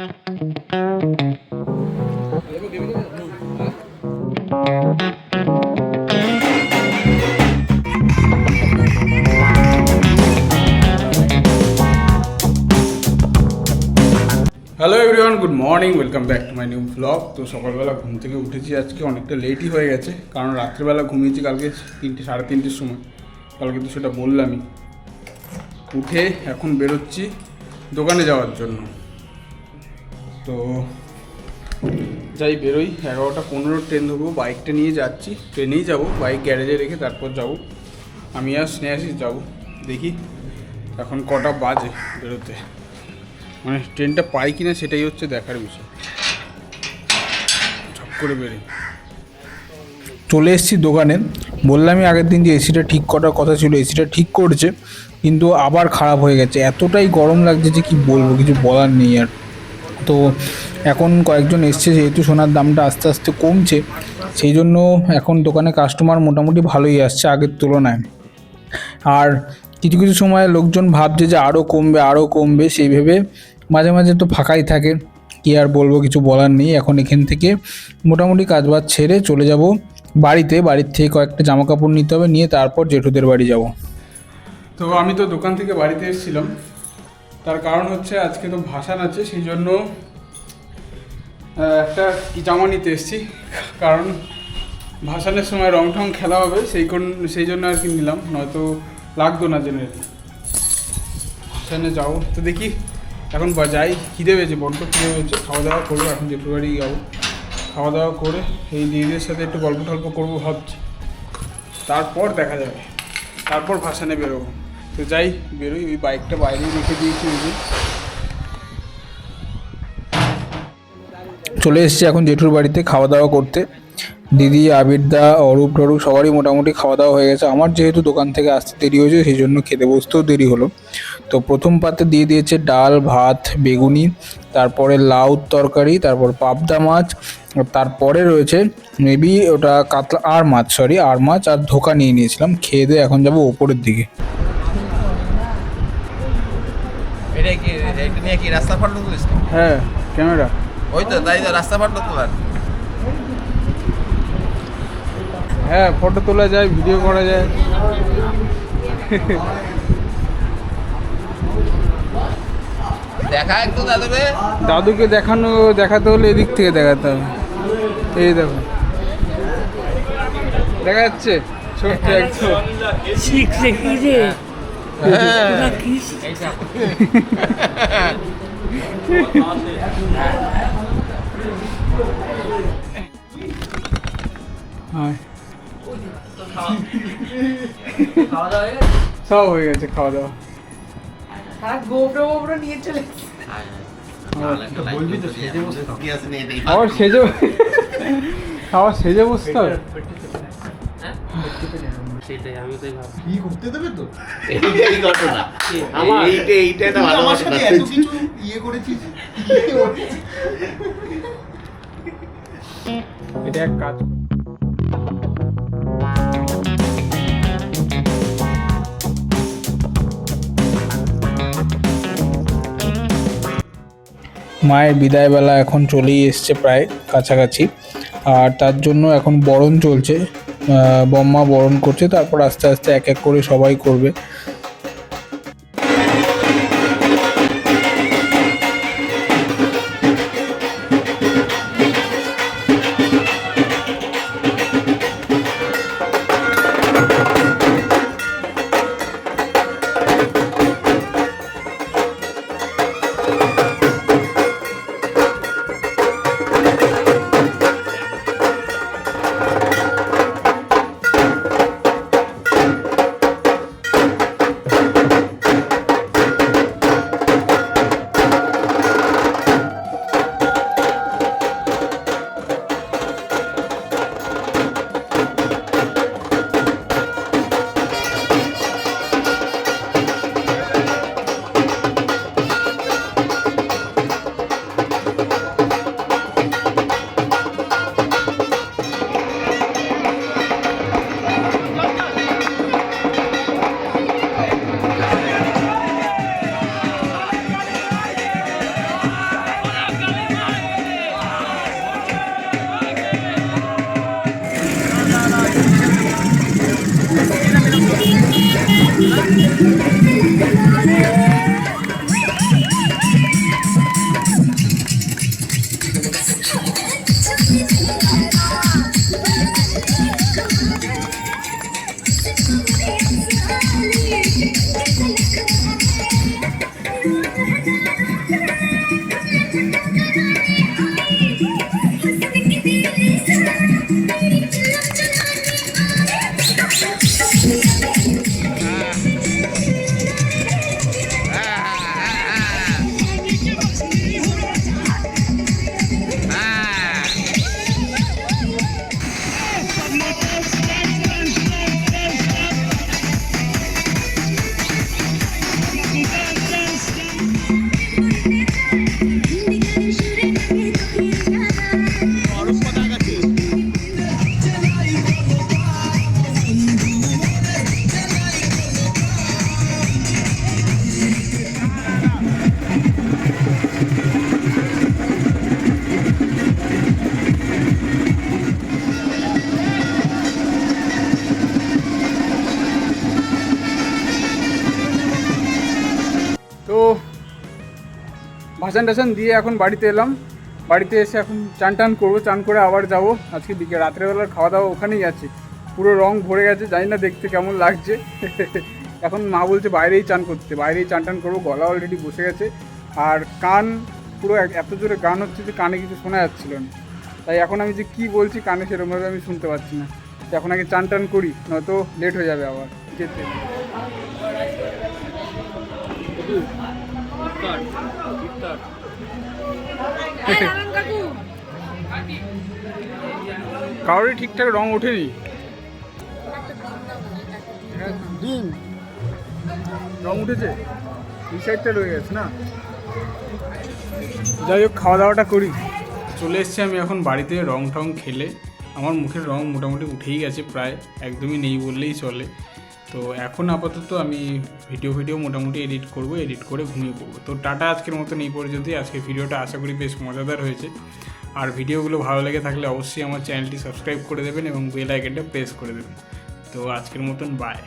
Hello everyone, good morning, welcome back to my new blog. তো সকালবেলা ঘুম থেকে উঠেছি, আজকে অনেকটা লেটই হয়ে গেছে, কারণ রাত্রিবেলা ঘুমিয়েছি কালকে 3টে সাড়ে 3টের সময়। কালকে তো সেটা বললামই। উঠে এখন বেরোচ্ছি দোকানে যাওয়ার জন্য। তো যাই, বেরোই। 11টা 15 ট্রেন ধরবো, বাইকটা নিয়ে যাচ্ছি। ট্রেনেই যাব, বাইক গ্যারেজে রেখে তারপর যাব। আমি আর স্নেহাশিস যাব। দেখি এখন কটা বাজে বেরোতে, মানে ট্রেনটা পাই কিনা সেটাই হচ্ছে দেখার বিষয়। ঝপ করে বেরোই। চলে এসেছি দোকানে। বললামই আগের দিন যে এসিটা ঠিক করার কথা ছিল, এসিটা ঠিক করছে কিন্তু আবার খারাপ হয়ে গেছে। এতটাই গরম লাগছে যে কি বলবো, কিছু বলার নেই আর। তো এখন কয়েকজন এসছে, যেহেতু সোনার দামটা আস্তে আস্তে কমছে, সেই জন্য এখন দোকানে কাস্টমার মোটামুটি ভালোই আসছে আগের তুলনায়। আর কিছু কিছু সময় লোকজন ভাবছে যে আরও কমবে সেই ভেবে মাঝে মাঝে তো ফাঁকাই থাকে। কি আর বলবো, কিছু বলার নেই। এখন এখান থেকে মোটামুটি কাজবাজ ছেড়ে চলে যাব বাড়ির থেকে কয়েকটা জামা কাপড় নিতে হবে, নিয়ে তারপর জেঠুদের বাড়ি যাব। তো আমি তো দোকান থেকে বাড়িতে এসেছিলাম, তার কারণ হচ্ছে আজকে তো ভাসান আছে, সেই জন্য একটা জামা নিতে এসেছি। কারণ ভাসানের সময় রং ঠং খেলা হবে, সেই জন্য আর কি নিলাম, নয়তো লাগতো না জেনারেলি। ভাসানে যাও তো, দেখি এখন যাই। খিদে পেয়েছে, বড্ড খিদে পেয়েছে। খাওয়া দাওয়া করবো, এখন জেঠুর বাড়ি যাবো। খাওয়া দাওয়া করে এই দিদিদের সাথে একটু গল্প টল্প করবো ভাবছি, তারপর দেখা যাবে, তারপর ভাসানে বেরোবো। তো যাই, বেরোই। ওই বাইকটা বাইরেই রেখে দিয়েছি। চলে এসেছি এখন জেঠুর বাড়িতে খাওয়া দাওয়া করতে। দিদি, আবিরদা, অরূপ টরূপ সবারই মোটামুটি খাওয়া দাওয়া হয়ে গেছে। আমার যেহেতু দোকান থেকে আসতে দেরি হয়েছে, সেই জন্য খেতে বসতেও দেরি হলো। তো প্রথম পাতে দিয়ে দিয়েছে ডাল, ভাত, বেগুনি, তারপরে লাউ তরকারি, তারপর পাবদা মাছ, তারপরে রয়েছে মেবি ওটা কাতলা আর মাছ আর ধোকা নিয়ে নিয়েছিলাম। খেয়ে দিয়ে এখন যাবো ওপরের দিকে। হ্যাঁ, ক্যামেরা ওই তো তাই তো, রাস্তা পার তো তোলার। হ্যাঁ, ফটো তোলা যায়, ভিডিও করা যায়। দেখা একটু দাদুকে দেখাতে হলে এদিক থেকে দেখাতে হবে। এই দেখো, দেখা যাচ্ছে ছোট্ট একদম। সব হয়ে গেছে খাওয়া দাওয়া। গোবরা নিয়ে চলে আবার সেজে বসতে হবে। সেটাই আমি তাই ভাবছি, কি করতে দেবে তো আমার সাথে এত কিছু ইয়ে করেছিস। এটা এক কাজ। মায়ের বিদায়বেলা এখন চলেই এসছে প্রায় কাছাকাছি, আর তার জন্য এখন বরণ চলছে। বম্মা বরণ করছে, তারপর আস্তে আস্তে এক এক করে সবাই করবে। তো ভাসান টাসান দিয়ে এখন বাড়িতে এলাম। বাড়িতে এসে এখন চান টান করবো, চান করে আবার যাব। আজকে দিকে রাত্রেবেলার খাওয়া দাওয়া ওখানেই আছে। পুরো রং ভরে গেছে, জানি না দেখতে কেমন লাগছে। এখন মা বলছে বাইরেই চান করতে, বাইরেই চান টান করবো। গলা অলরেডি বসে গেছে, আর কান পুরো এত জোরে গান হচ্ছে যে কানে কিছু শোনা যাচ্ছিল না। তাই এখন আমি যে কী বলছি কানে সেরকমভাবে আমি শুনতে পাচ্ছি না। তো এখন আগে চান টান করি, নয়তো লেট হয়ে যাবে আবার যেতে। কারোরই ঠিকঠাক রং ওঠেনি, রং উঠেছে এই সাইডটা রয়ে গেছে না। যাই হোক, খাওয়া দাওয়াটা করি। চলে এসছি আমি এখন বাড়িতে। রং টং খেলে আমার মুখের রং মোটামুটি উঠেই গেছে, প্রায় একদমই নেই বললেই চলে। তো এখন আপাতত আমি ভিডিও মোটামুটি এডিট করে ঘুমিয়ে পড়বো। তো টাটা, আজকের মতন এই পর্যন্তই। আজকের ভিডিওটা আশা করি বেশ মজাদার হয়েছে। আর ভিডিওগুলো ভালো লেগে থাকলে অবশ্যই আমার চ্যানেলটি সাবস্ক্রাইব করে দেবেন এবং বেল আইকনটা প্রেস করে দেবেন। তো আজকের মতন বাই।